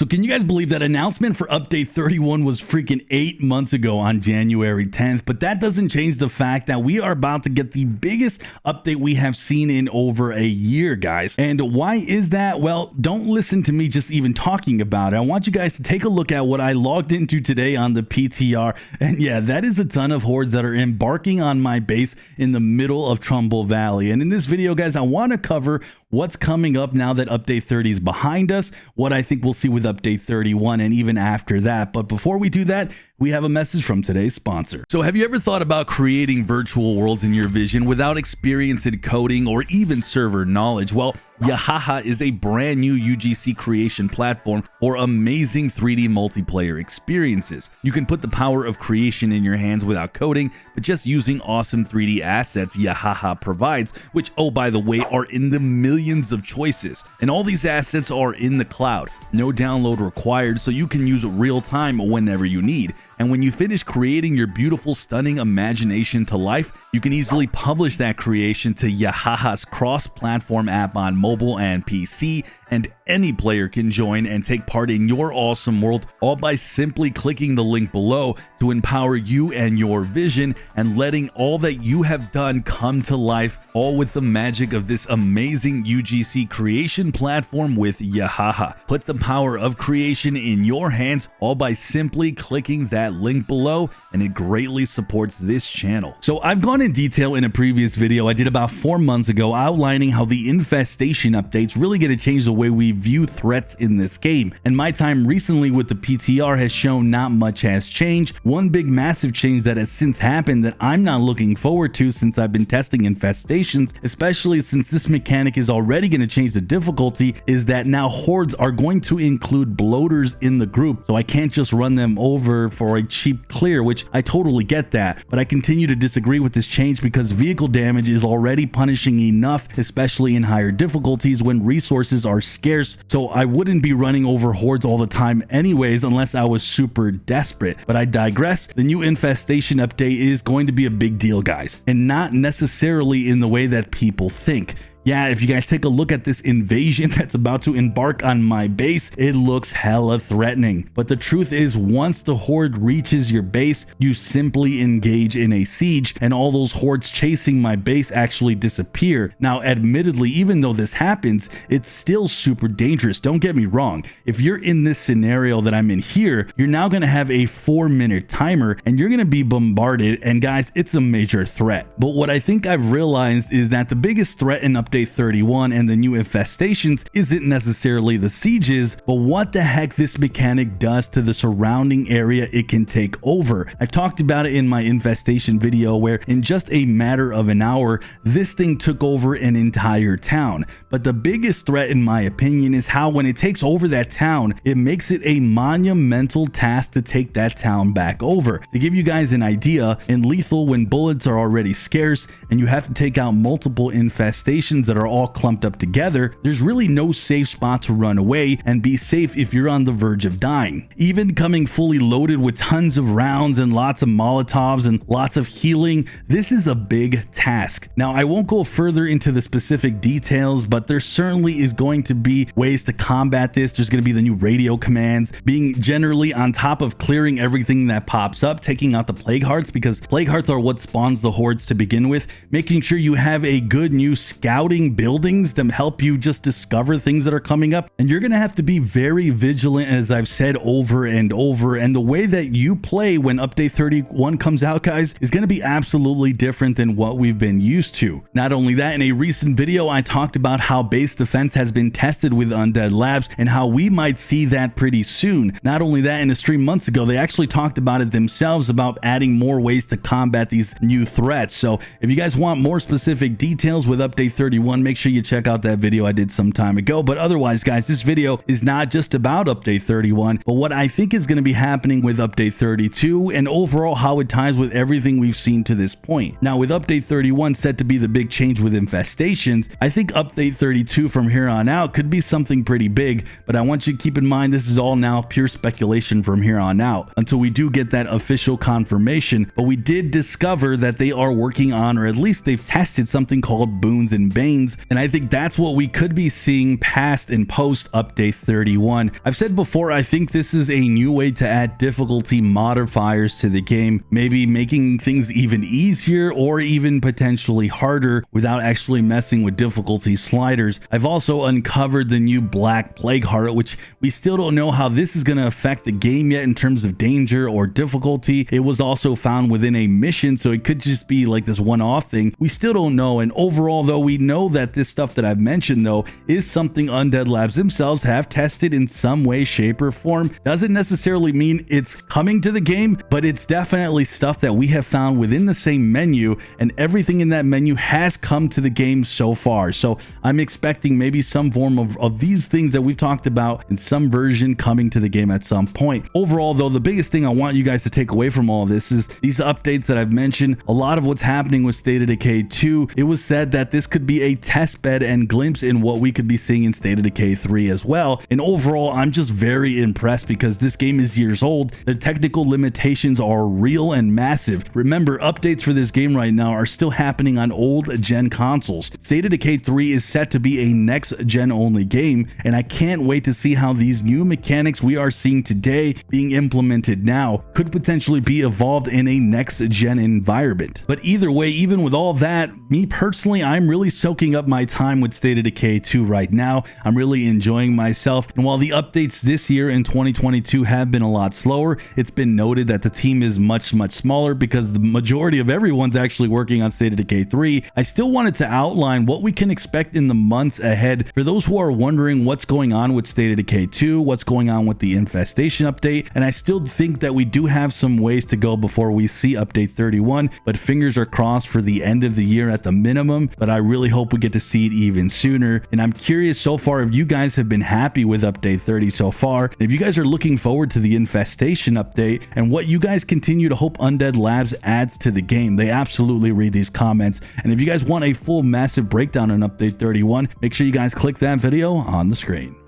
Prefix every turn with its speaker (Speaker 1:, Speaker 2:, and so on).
Speaker 1: So can you guys believe that announcement for update 31 was freaking 8 months ago on January 10th? But that doesn't change the fact that we are about to get the biggest update we have seen in over a year, guys. And why is that? Well, don't listen to me just even talking about it. I want you guys to take a look at what I logged into today on the PTR. And yeah, that is a ton of hordes that are embarking on my base in the middle of Trumbull Valley. And in this video, guys, I want to cover what's coming up now that update 30 is behind us, what I think we'll see with update 31 and even after that. But before we do that, we have a message from today's sponsor. So have you ever thought about creating virtual worlds in your vision without experience in coding or even server knowledge? Well, Yahaha is a brand new UGC creation platform for amazing 3D multiplayer experiences. You can put the power of creation in your hands without coding, but just using awesome 3D assets Yahaha provides, which, oh, by the way, are in the millions of choices. And all these assets are in the cloud. No download required, so you can use real time whenever you need. And when you finish creating your beautiful, stunning imagination to life, you can easily publish that creation to Yahaha's cross-platform app on mobile and PC, and any player can join and take part in your awesome world, all by simply clicking the link below to empower you and your vision and letting all that you have done come to life, all with the magic of this amazing UGC creation platform with Yahaha. Put the power of creation in your hands, all by simply clicking that link below, and it greatly supports this channel. So I've gone in detail in a previous video I did about 4 months ago, outlining how the Infestation updates really going to change the way we view threats in this game. And my time recently with the PTR has shown not much has changed. One big massive change that has since happened that I'm not looking forward to since I've been testing infestations, especially since this mechanic is already going to change the difficulty, is that now hordes are going to include bloaters in the group. So I can't just run them over for a cheap clear, which I totally get that, but I continue to disagree with this change because vehicle damage is already punishing enough, especially in higher difficulties when resources are scarce. So I wouldn't be running over hordes all the time anyways unless I was super desperate. But I digress. The new Infestation update is going to be a big deal, guys, and not necessarily in the way that people think. Yeah, if you guys take a look at this invasion that's about to embark on my base, it looks hella threatening. But the truth is, once the horde reaches your base, you simply engage in a siege, and all those hordes chasing my base actually disappear. Now, admittedly, even though this happens, it's still super dangerous. Don't get me wrong. If you're in this scenario that I'm in here, you're now going to have a 4-minute timer, and you're going to be bombarded, and guys, it's a major threat. But what I think I've realized is that the biggest threat in update 31 and the new infestations isn't necessarily the sieges, but what the heck this mechanic does to the surrounding area it can take over. I talked about it in my infestation video where in just a matter of an hour, this thing took over an entire town. But the biggest threat, in my opinion, is how when it takes over that town, it makes it a monumental task to take that town back over. To give you guys an idea, in lethal, when bullets are already scarce and you have to take out multiple infestations that are all clumped up together, there's really no safe spot to run away and be safe if you're on the verge of dying. Even coming fully loaded with tons of rounds and lots of Molotovs and lots of healing, this is a big task. Now, I won't go further into the specific details, but there certainly is going to be ways to combat this. There's going to be the new radio commands, being generally on top of clearing everything that pops up, taking out the plague hearts, because plague hearts are what spawns the hordes to begin with, making sure you have a good new scouting buildings to help you just discover things that are coming up. And you're going to have to be very vigilant, as I've said over and over. And the way that you play when update 31 comes out, guys, is going to be absolutely different than what we've been used to. Not only that, in a recent video, I talked about how base defense has been tested with Undead Labs and how we might see that pretty soon. Not only that, in a stream months ago, they actually talked about it themselves, about adding more ways to combat these new threats. So if you guys want more specific details with update 31, make sure you check out that video I did some time ago. But otherwise, guys, this video is not just about update 31, but what I think is going to be happening with update 32 and overall how it ties with everything we've seen to this point. Now, with update 31 set to be the big change with infestations, I think update 32 from here on out could be something pretty big, but I want you to keep in mind this is all now pure speculation from here on out until we do get that official confirmation. But we did discover that they are working on, or at least they've tested, something called boons and banes remains, and I think that's what we could be seeing past and post update 31. I've said before, I think this is a new way to add difficulty modifiers to the game, maybe making things even easier or even potentially harder without actually messing with difficulty sliders. I've also uncovered the new Black Plague Heart, which we still don't know how this is going to affect the game yet in terms of danger or difficulty. It was also found within a mission, so it could just be like this one-off thing. We still don't know, and overall though, we know that this stuff that I've mentioned though is something Undead Labs themselves have tested in some way, shape, or form. Doesn't necessarily mean it's coming to the game, but it's definitely stuff that we have found within the same menu, and everything in that menu has come to the game so far. So I'm expecting maybe some form of these things that we've talked about in some version coming to the game at some point. Overall though, the biggest thing I want you guys to take away from all of this is these updates that I've mentioned. A lot of what's happening with State of Decay 2, it was said that this could be a test bed and glimpse in what we could be seeing in State of Decay 3 as well. And overall, I'm just very impressed because this game is years old. The technical limitations are real and massive. Remember, updates for this game right now are still happening on old gen consoles. State of Decay 3 is set to be a next gen only game, and I can't wait to see how these new mechanics we are seeing today being implemented now could potentially be evolved in a next gen environment. But either way, even with all that, me personally, I'm really soaking up my time with State of Decay 2 right now. I'm really enjoying myself, and while the updates this year in 2022 have been a lot slower, it's been noted that the team is much smaller because the majority of everyone's actually working on State of Decay 3. I still wanted to outline what we can expect in the months ahead for those who are wondering what's going on with State of Decay 2, what's going on with the Infestation update, and I still think that we do have some ways to go before we see update 31, but fingers are crossed for the end of the year at the minimum, but I really hope we get to see it even sooner. And I'm curious so far if you guys have been happy with update 30 so far, and if you guys are looking forward to the Infestation update, and what you guys continue to hope Undead Labs adds to the game. They absolutely read these comments, and if you guys want a full massive breakdown on update 31, make sure you guys click that video on the screen.